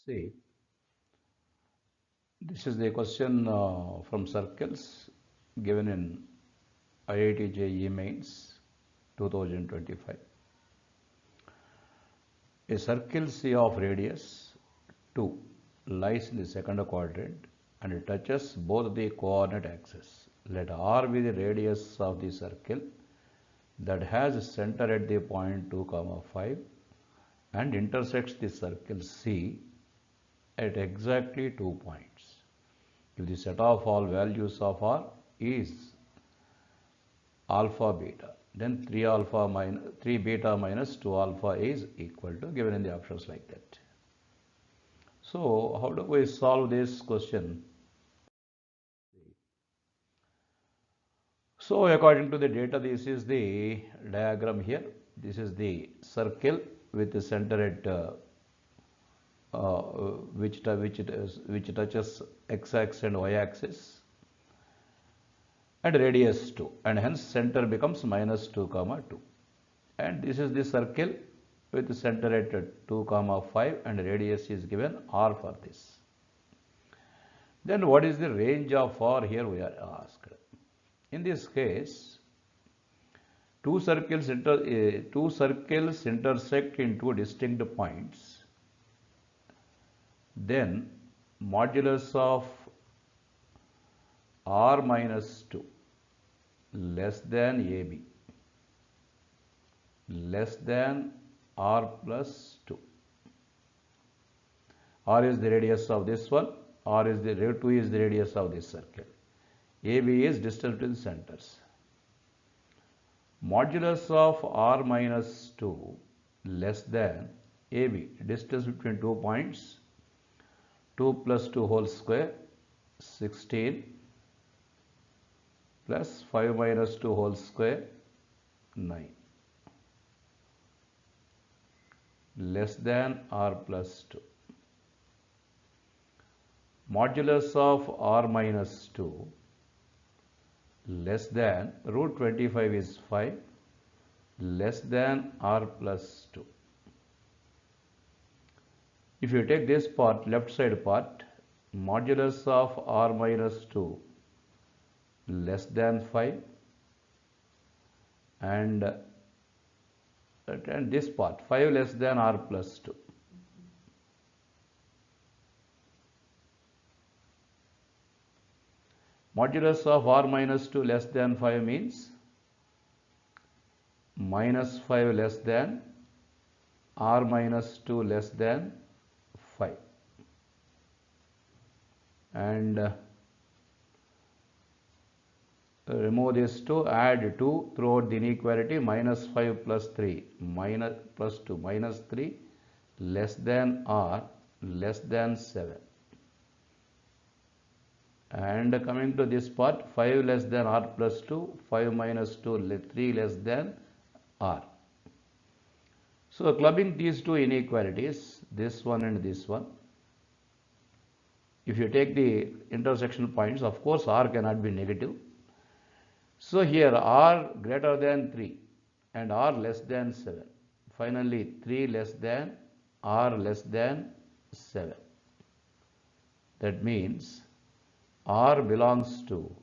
See, this is the question from circles given in IIT JEE Mains 2025. A circle C of radius 2 lies in the second quadrant and it touches both the coordinate axes. Let R be the radius of the circle that has a center at the point 2, 5 and intersects the circle C at exactly 2 points. If the set of all values of R is alpha beta, then 3 beta minus 2 alpha is equal to, given in the options like that. So how do we solve this question? So according to the data, this is the diagram here. This is the circle with the center at which touches x-axis and y-axis and radius 2, and hence center becomes minus 2, 2. And this is the circle with the center at 2, 5 and radius is given R for this. Then what is the range of R here, we are asked. In this case, two circles intersect in two distinct points. Then modulus of R minus 2 less than AB less than R plus 2. R is the radius of this one, R is the 2 is the radius of this circle. AB is distance between centers. Modulus of R minus 2 less than AB, distance between 2 points, 2 plus 2 whole square, 16 plus 5 minus 2 whole square, 9 less than R plus 2. Modulus of R minus 2 less than root 25 is 5 less than R plus 2. If you take this part, left side part, modulus of R minus 2 less than 5 and this part 5 less than R plus 2. Modulus of R minus 2 less than 5 means minus 5 less than R minus 2 less than 5. And remove this 2, add 2 throughout the inequality, minus 5 plus 3, minus plus 2, minus 3 less than R less than 7. And coming to this part, 5 less than R plus 2, 5 minus 2, 3 less than R. So clubbing these two inequalities, this one and this one, if you take the intersection points, of course R cannot be negative. So here R greater than 3 and R less than 7. Finally 3 less than R less than 7. That means R belongs to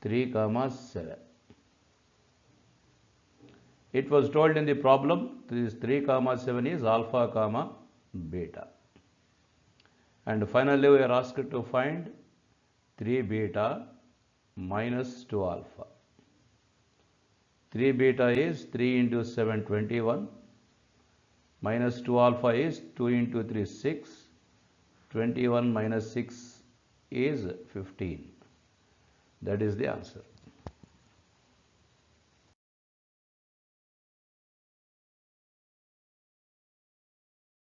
3, 7. It was told in the problem, this 3, 7 is alpha, beta. And finally we are asked to find 3 beta minus 2 alpha. 3 beta is 3 into 7, 21. Minus 2 alpha is 2 into 3, 6. 21 minus 6 is 15. That is the answer.